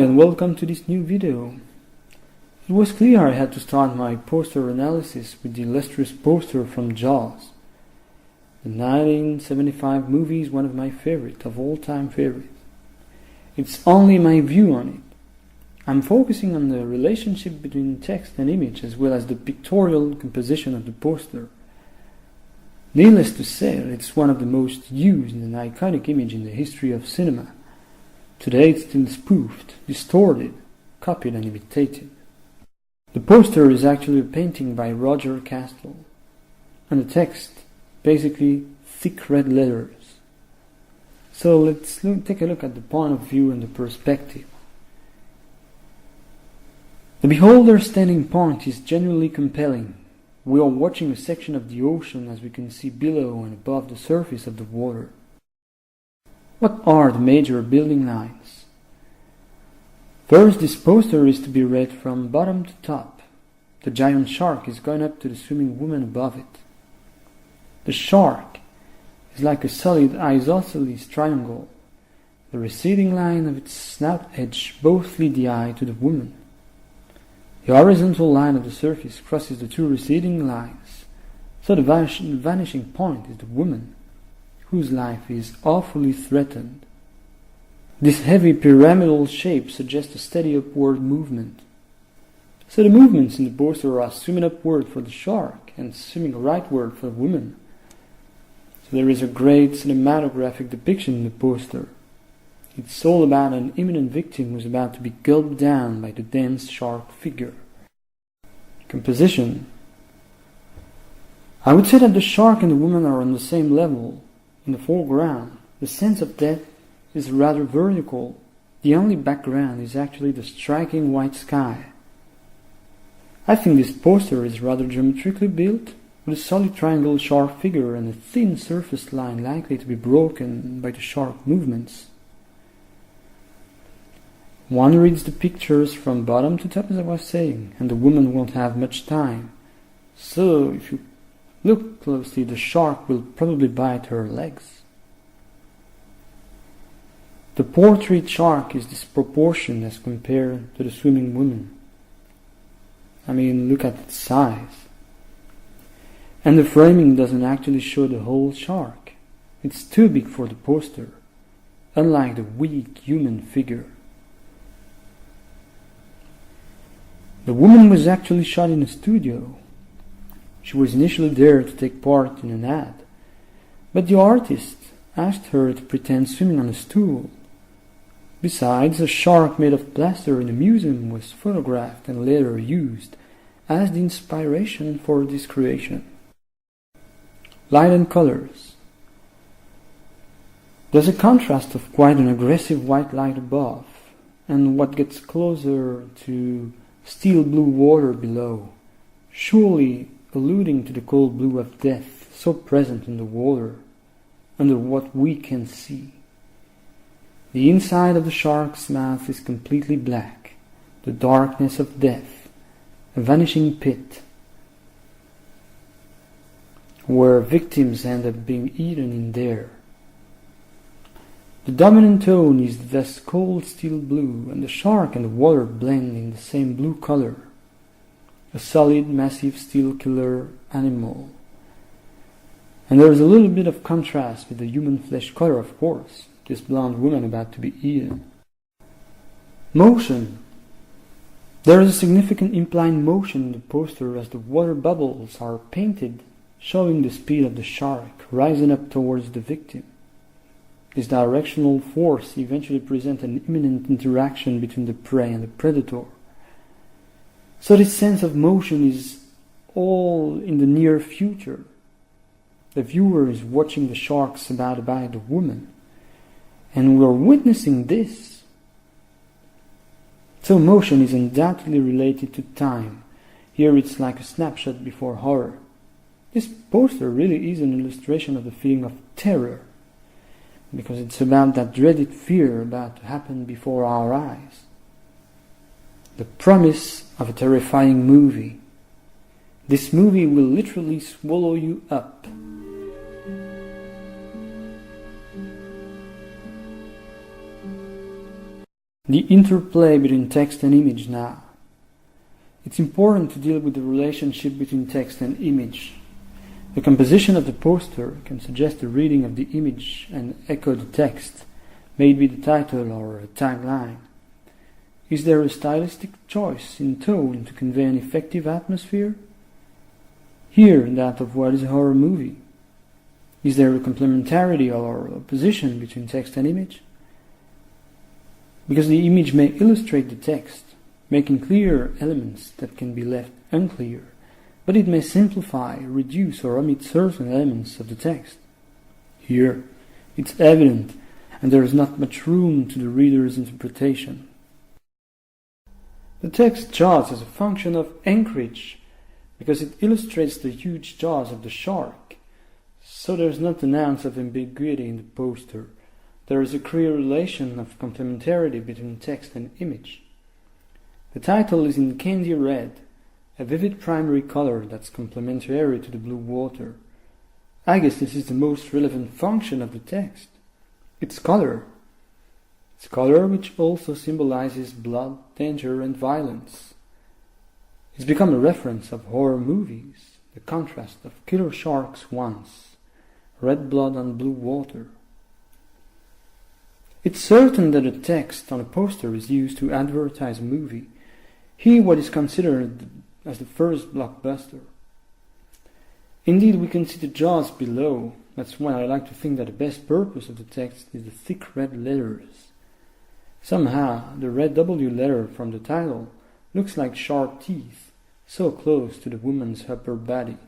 and welcome to this new video. It was clear I had to start my poster analysis with the illustrious poster from Jaws. The 1975 movie is one of my favorite, of all-time favorites. It's only my view on it. I'm focusing on the relationship between text and image as well as the pictorial composition of the poster. Needless to say, it's one of the most used and iconic images in the history of cinema. Today it's still spoofed, distorted, copied and imitated. The poster is actually a painting by Roger Castle, and the text, basically thick red letters. So let's take a look at the point of view and the perspective. The beholder's standing point is genuinely compelling. We are watching a section of the ocean as we can see below and above the surface of the water. What are the major building lines? First, this poster is to be read from bottom to top. The giant shark is going up to the swimming woman above it. The shark is like a solid isosceles triangle. The receding line of its snout edge both lead the eye to the woman. The horizontal line of the surface crosses the two receding lines, so the vanishing point is the woman, whose life is awfully threatened. This heavy pyramidal shape suggests a steady upward movement. So the movements in the poster are swimming upward for the shark and swimming rightward for the woman. So there is a great cinematographic depiction in the poster. It's all about an imminent victim who's about to be gulped down by the dense shark figure. Composition. I would say that the shark and the woman are on the same level. In the foreground, the sense of depth is rather vertical. The only background is actually the striking white sky. I think this poster is rather geometrically built, with a solid triangle shark figure and a thin surface line likely to be broken by the shark movements. One reads the pictures from bottom to top, as I was saying, and the woman won't have much time. So, if you look closely, the shark will probably bite her legs. The portrait shark is disproportionate as compared to the swimming woman. I mean, look at its size. And the framing doesn't actually show the whole shark. It's too big for the poster, unlike the weak human figure. The woman was actually shot in a studio. She was initially there to take part in an ad, but the artist asked her to pretend swimming on a stool. Besides, a shark made of plaster in a museum was photographed and later used as the inspiration for this creation. Light and colors. There's a contrast of quite an aggressive white light above, and what gets closer to steel blue water below, surely alluding to the cold blue of death so present in the water, under what we can see. The inside of the shark's mouth is completely black, the darkness of death, a vanishing pit, where victims end up being eaten in there. The dominant tone is thus cold steel blue, and the shark and the water blend in the same blue color. A solid, massive steel killer animal. And there is a little bit of contrast with the human flesh color, of course, this blonde woman about to be eaten. Motion. There is a significant implied motion in the poster as the water bubbles are painted, showing the speed of the shark rising up towards the victim. This directional force eventually presents an imminent interaction between the prey and the predator. So this sense of motion is all in the near future. The viewer is watching the sharks about to bite the woman, and we are witnessing this. So motion is undoubtedly related to time. Here it's like a snapshot before horror. This poster really is an illustration of the feeling of terror, because it's about that dreaded fear about to happen before our eyes. The promise of a terrifying movie. This movie will literally swallow you up. The interplay between text and image now. It's important to deal with the relationship between text and image. The composition of the poster can suggest the reading of the image and echo the text, maybe the title or a tagline. Is there a stylistic choice in tone to convey an effective atmosphere? Here, that of what is a horror movie. Is there a complementarity or opposition between text and image? Because the image may illustrate the text, making clear elements that can be left unclear, but it may simplify, reduce, or omit certain elements of the text. Here, it's evident, and there is not much room to the reader's interpretation. The text Jaws as a function of anchorage, because it illustrates the huge jaws of the shark. So there is not an ounce of ambiguity in the poster. There is a clear relation of complementarity between text and image. The title is in candy red, a vivid primary color that's complementary to the blue water. I guess this is the most relevant function of the text. Its color. Its color, which also symbolizes blood, danger, and violence. It's become a reference of horror movies, the contrast of killer sharks once, red blood on blue water. It's certain that a text on a poster is used to advertise a movie, here what is considered as the first blockbuster. Indeed, we can see the jaws below. That's why I like to think that the best purpose of the text is the thick red letters. Somehow, the red W letter from the title looks like sharp teeth, so close to the woman's upper body.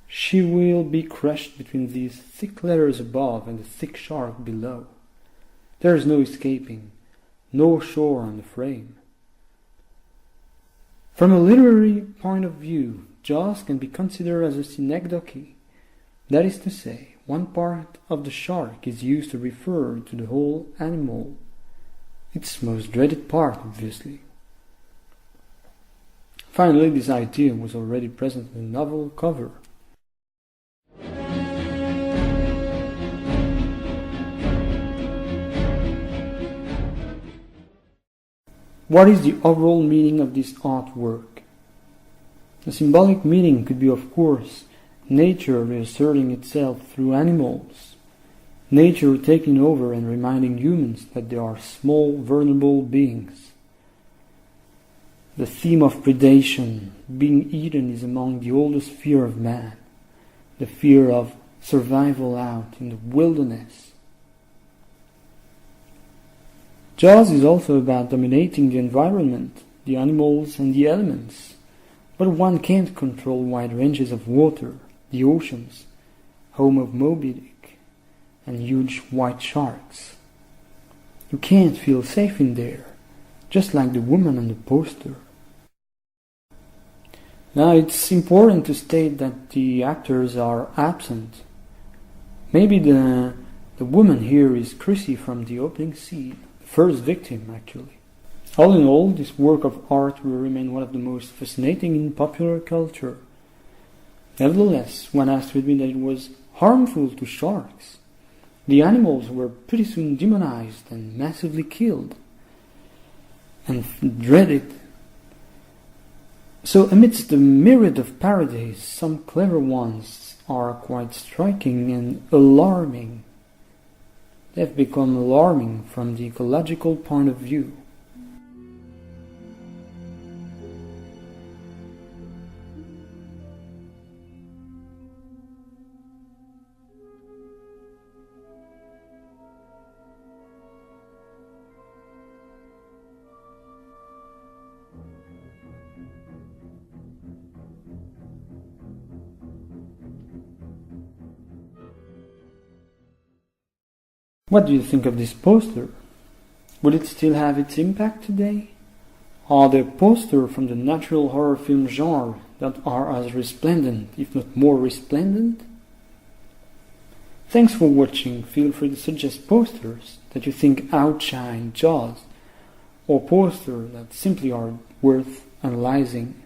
She will be crushed between these thick letters above and the thick shark below. There is no escaping, no shore on the frame. From a literary point of view, Jaws can be considered as a synecdoche. That is to say, one part of the shark is used to refer to the whole animal. Its most dreaded part, obviously. Finally, this idea was already present in the novel cover. What is the overall meaning of this artwork? The symbolic meaning could be, of course, nature reasserting itself through animals, nature taking over and reminding humans that they are small, vulnerable beings. The theme of predation, being eaten, is among the oldest fear of man, the fear of survival out in the wilderness. Jaws is also about dominating the environment, the animals and the elements, but one can't control wide ranges of water, the oceans, home of Moby Dick, and huge white sharks. You can't feel safe in there, just like the woman on the poster. Now it's important to state that the actors are absent. Maybe the woman here is Chrissy from the opening scene, the first victim actually. All in all, this work of art will remain one of the most fascinating in popular culture. Nevertheless, one has to admit that it was harmful to sharks. The animals were pretty soon demonized and massively killed and dreaded. So amidst the myriad of parodies, some clever ones are quite striking and alarming. They've become alarming from the ecological point of view. What do you think of this poster? Would it still have its impact today? Are there posters from the natural horror film genre that are as resplendent, if not more resplendent? Thanks for watching. Feel free to suggest posters that you think outshine Jaws, or posters that simply are worth analyzing.